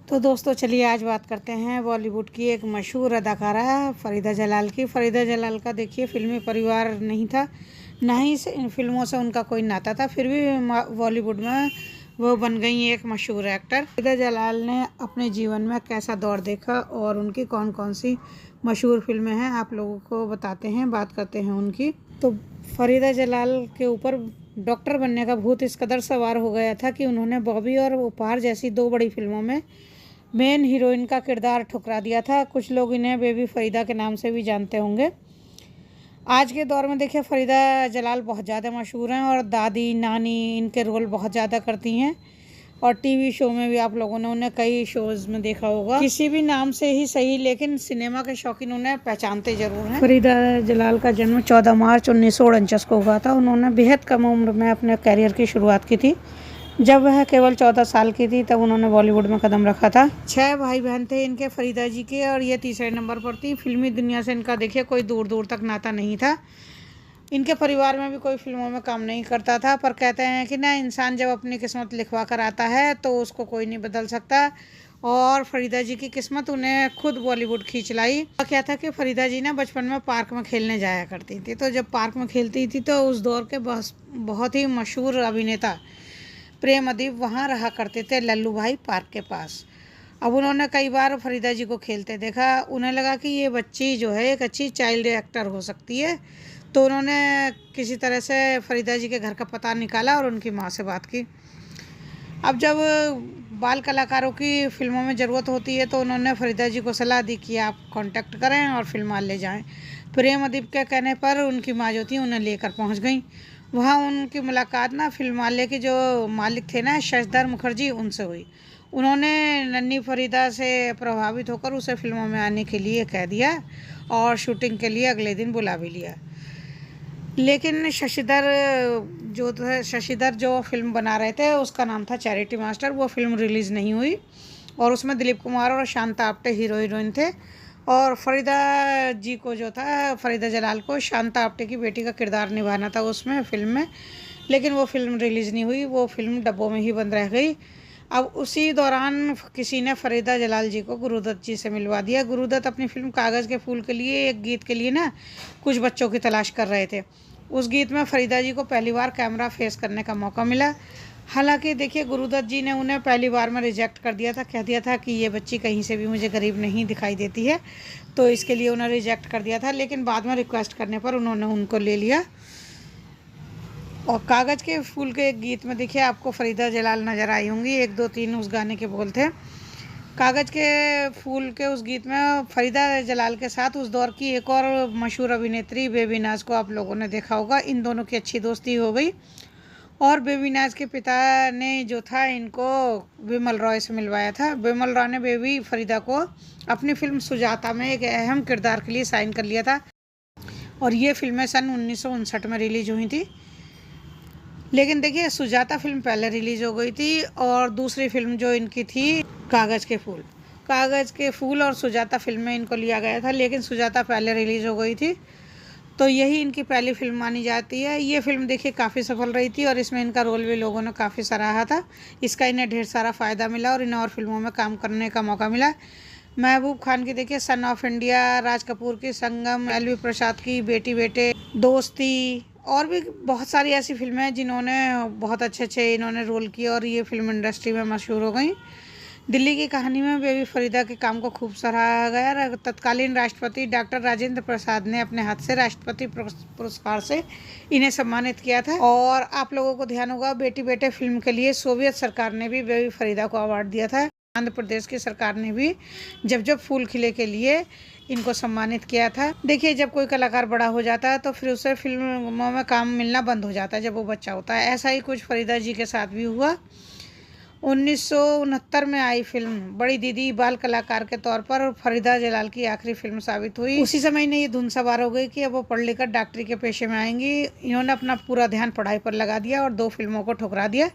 तो दोस्तों चलिए आज बात करते हैं बॉलीवुड की एक मशहूर अदाकारा फ़रीदा जलाल की। फ़रीदा जलाल का देखिए फिल्मी परिवार नहीं था, ना ही इन फिल्मों से उनका कोई नाता था, फिर भी बॉलीवुड में वो बन गई एक मशहूर एक्टर। फ़रीदा जलाल ने अपने जीवन में कैसा दौर देखा और उनकी कौन कौन सी मशहूर फिल्में हैं आप लोगों को बताते हैं, बात करते हैं उनकी। तो फ़रीदा जलाल के ऊपर डॉक्टर बनने का भूत इस कदर सवार हो गया था कि उन्होंने बॉबी और उपहार जैसी दो बड़ी फिल्मों में मेन हीरोइन का किरदार ठुकरा दिया था। कुछ लोग इन्हें बेबी फ़रीदा के नाम से भी जानते होंगे। आज के दौर में देखिए फ़रीदा जलाल बहुत ज़्यादा मशहूर हैं और दादी नानी इनके रोल बहुत ज़्यादा करती हैं और टीवी शो में भी आप लोगों ने उन्हें कई शोज़ में देखा होगा, किसी भी नाम से ही सही, लेकिन सिनेमा के शौकीन उन्हें पहचानते ज़रूर हैं। फ़रीदा जलाल का जन्म 14 मार्च 1949 को हुआ था। उन्होंने बेहद कम उम्र में अपने करियर की शुरुआत की थी। जब वह केवल 14 साल की थी तब उन्होंने बॉलीवुड में कदम रखा था। 6 भाई बहन थे इनके फ़रीदा जी के और ये तीसरे नंबर पर थी। फिल्मी दुनिया से इनका देखिए कोई दूर दूर तक नाता नहीं था। इनके परिवार में भी कोई फिल्मों में काम नहीं करता था, पर कहते हैं कि ना, इंसान जब अपनी किस्मत लिखवा कर आता है तो उसको कोई नहीं बदल सकता। और फ़रीदा जी की किस्मत उन्हें खुद बॉलीवुड खींच लाई। क्या था कि फ़रीदा जी ना बचपन में पार्क में खेलने जाया करती थी, तो जब पार्क में खेलती थी तो उस दौर के बहुत ही मशहूर अभिनेता प्रेम अदीब वहाँ रहा करते थे, लल्लू भाई पार्क के पास। अब उन्होंने कई बार फ़रीदा जी को खेलते देखा। उन्हें लगा कि ये बच्ची जो है एक अच्छी चाइल्ड एक्टर हो सकती है, तो उन्होंने किसी तरह से फ़रीदा जी के घर का पता निकाला और उनकी माँ से बात की। अब जब बाल कलाकारों की फिल्मों में ज़रूरत होती है तो उन्होंने फ़रीदा जी को सलाह दी कि आप कांटेक्ट करें और फिल्म ले जाएं। प्रेम अदीब के कहने पर उनकी माँ जो थी उन्हें लेकर पहुंच गई। वहाँ उनकी मुलाकात ना फिल्माले के जो मालिक थे ना, शशधर मुखर्जी, उनसे हुई। उन्होंने नन्ही फ़रीदा से प्रभावित होकर उसे फिल्मों में आने के लिए कह दिया और शूटिंग के लिए अगले दिन बुला भी लिया। लेकिन शशिधर जो फिल्म बना रहे थे उसका नाम था चैरिटी मास्टर। वो फिल्म रिलीज़ नहीं हुई और उसमें दिलीप कुमार और शांता आप्टे हीरोइन थे और फ़रीदा जी को जो था, फ़रीदा जलाल को शांता आप्टे की बेटी का किरदार निभाना था उसमें फिल्म में, लेकिन वो फिल्म रिलीज़ नहीं हुई। वो फिल्म डब्बों में ही बंद रह गई। अब उसी दौरान किसी ने फ़रीदा जलाल जी को गुरुदत्त जी से मिलवा दिया। गुरुदत्त अपनी फिल्म कागज़ के फूल के लिए एक गीत के लिए ना कुछ बच्चों की तलाश कर रहे थे। उस गीत में फ़रीदा जी को पहली बार कैमरा फेस करने का मौका मिला। हालांकि देखिए गुरुदत्त जी ने उन्हें पहली बार में रिजेक्ट कर दिया था, कह दिया था कि ये बच्ची कहीं से भी मुझे गरीब नहीं दिखाई देती है, तो इसके लिए उन्हें रिजेक्ट कर दिया था। लेकिन बाद में रिक्वेस्ट करने पर उन्होंने उनको ले लिया। और कागज़ के फूल के एक गीत में देखिए आपको फ़रीदा जलाल नज़र आई होंगी। 1 2 3 उस गाने के बोल थे। कागज़ के फूल के उस गीत में फ़रीदा जलाल के साथ उस दौर की एक और मशहूर अभिनेत्री बेबी नाज़ को आप लोगों ने देखा होगा। इन दोनों की अच्छी दोस्ती हो गई और बेबी नाज़ के पिता ने जो था इनको विमल रॉय से मिलवाया था। विमल रॉय ने बेबी फ़रीदा को अपनी फिल्म सुजाता में एक अहम किरदार के लिए साइन कर लिया था और ये फिल्में सन 1959 में रिलीज़ हुई थी। लेकिन देखिए सुजाता फिल्म पहले रिलीज़ हो गई थी और दूसरी फिल्म जो इनकी थी कागज़ के फूल और सुजाता फिल्म में इनको लिया गया था, लेकिन सुजाता पहले रिलीज़ हो गई थी, तो यही इनकी पहली फिल्म मानी जाती है। ये फिल्म देखिए काफ़ी सफल रही थी और इसमें इनका रोल भी लोगों ने काफ़ी सराहा था। इसका इन्हें ढेर सारा फ़ायदा मिला और इन्हें और फिल्मों में काम करने का मौका मिला। महबूब खान की देखिए son of India, Raj Kapoor की संगम, एलवी प्रसाद की बेटी बेटे, दोस्ती और भी बहुत सारी ऐसी फिल्में हैं जिन्होंने बहुत अच्छे इन्होंने रोल किए और ये फिल्म इंडस्ट्री में मशहूर हो गई। दिल्ली की कहानी में बेबी फ़रीदा के काम को खूब सराहा गया। तत्कालीन राष्ट्रपति डॉक्टर राजेंद्र प्रसाद ने अपने हाथ से राष्ट्रपति पुरस्कार से इन्हें सम्मानित किया था। और आप लोगों को ध्यान होगा बेटी बेटे फिल्म के लिए सोवियत सरकार ने भी बेबी फ़रीदा को अवार्ड दिया था। आंध्र प्रदेश की सरकार ने भी जब फूल खिले के लिए इनको सम्मानित किया था। देखिए जब कोई कलाकार बड़ा हो जाता है तो फिर उसे फिल्मों में काम मिलना बंद हो जाता है जब वो बच्चा होता है। ऐसा ही कुछ फ़रीदा जी के साथ भी हुआ। 1969 में आई फिल्म बड़ी दीदी बाल कलाकार के तौर पर फ़रीदा जलाल की आखिरी फिल्म साबित हुई। उसी समय इन्हें ये धुन सवार हो गई कि अब वो पढ़ लिखकर डॉक्टरी के पेशे में आएंगी। इन्होंने अपना पूरा ध्यान पढ़ाई पर लगा दिया और 2 फिल्मों को ठुकरा दिया।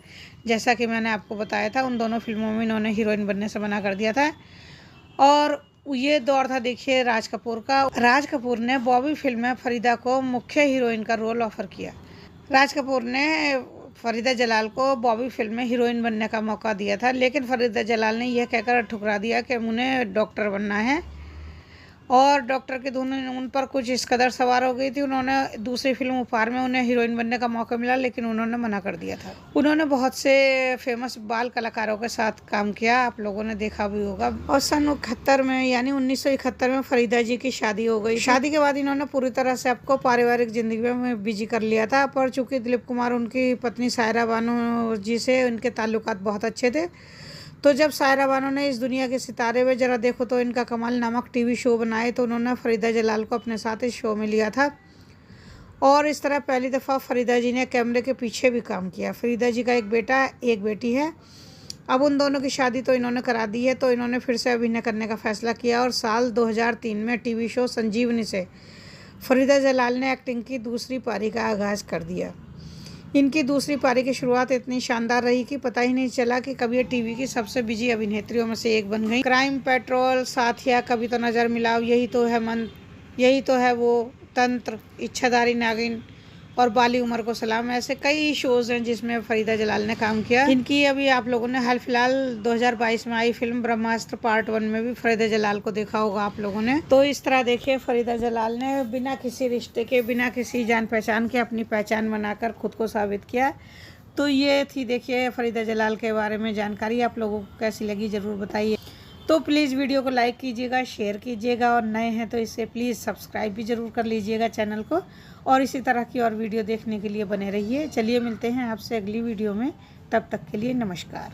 जैसा कि मैंने आपको बताया था, उन दोनों फिल्मों में इन्होंने हीरोइन बनने से मना कर दिया था। और ये दौर था देखिए राज कपूर का। राज कपूर ने बॉबी फिल्म में फ़रीदा को मुख्य हीरोइन का रोल ऑफर किया। राज कपूर ने फ़रीदा जलाल को बॉबी फिल्म में हीरोइन बनने का मौका दिया था, लेकिन फ़रीदा जलाल ने यह कहकर ठुकरा दिया कि उन्हें डॉक्टर बनना है। और डॉक्टर की धुन उन पर कुछ इस कदर सवार हो गई थी। उन्होंने दूसरी फिल्म उपहार में उन्हें हीरोइन बनने का मौका मिला, लेकिन उन्होंने मना कर दिया था। उन्होंने बहुत से फेमस बाल कलाकारों के साथ काम किया, आप लोगों ने देखा भी होगा। और सन 71 में यानी 1971 में फ़रीदा जी की शादी हो गई। शादी के बाद इन्होंने पूरी तरह से आपको पारिवारिक जिंदगी में बिजी कर लिया था। पर चूंकि दिलीप कुमार उनकी पत्नी सायरा बानो जी से उनके ताल्लुकात बहुत अच्छे थे, तो जब सायरा बानो ने इस दुनिया के सितारे में जरा देखो तो इनका कमाल नामक टीवी शो बनाए, तो उन्होंने फ़रीदा जलाल को अपने साथ इस शो में लिया था। और इस तरह पहली दफ़ा फ़रीदा जी ने कैमरे के पीछे भी काम किया। फ़रीदा जी का एक बेटा एक बेटी है। अब उन दोनों की शादी तो इन्होंने करा दी है, तो इन्होंने फिर से अभिनय करने का फ़ैसला किया और साल 2003 में टीवी शो संजीवनी से फ़रीदा जलाल ने एक्टिंग की दूसरी पारी का आगाज़ कर दिया। इनकी दूसरी पारी की शुरुआत इतनी शानदार रही कि पता ही नहीं चला कि कभी ये टीवी की सबसे बिजी अभिनेत्रियों में से एक बन गई। क्राइम पेट्रोल, साथिया, कभी तो नज़र मिलाओ, यही तो है मन, यही तो है वो, तंत्र, इच्छाधारी नागिन और बाली उमर को सलाम, ऐसे कई शोज़ हैं जिसमें फ़रीदा जलाल ने काम किया। इनकी अभी आप लोगों ने हाल फिलहाल 2022 में आई फिल्म ब्रह्मास्त्र पार्ट 1 में भी फ़रीदा जलाल को देखा होगा आप लोगों ने। तो इस तरह देखिए, फ़रीदा जलाल ने बिना किसी रिश्ते के, बिना किसी जान पहचान के अपनी पहचान बनाकर खुद को साबित किया। तो ये थी देखिए फ़रीदा जलाल के बारे में जानकारी। आप लोगों को कैसी लगी ज़रूर बताइए। तो प्लीज़ वीडियो को लाइक कीजिएगा, शेयर कीजिएगा, और नए हैं तो इसे प्लीज़ सब्सक्राइब भी ज़रूर कर लीजिएगा चैनल को। और इसी तरह की और वीडियो देखने के लिए बने रहिए। चलिए मिलते हैं आपसे अगली वीडियो में, तब तक के लिए नमस्कार।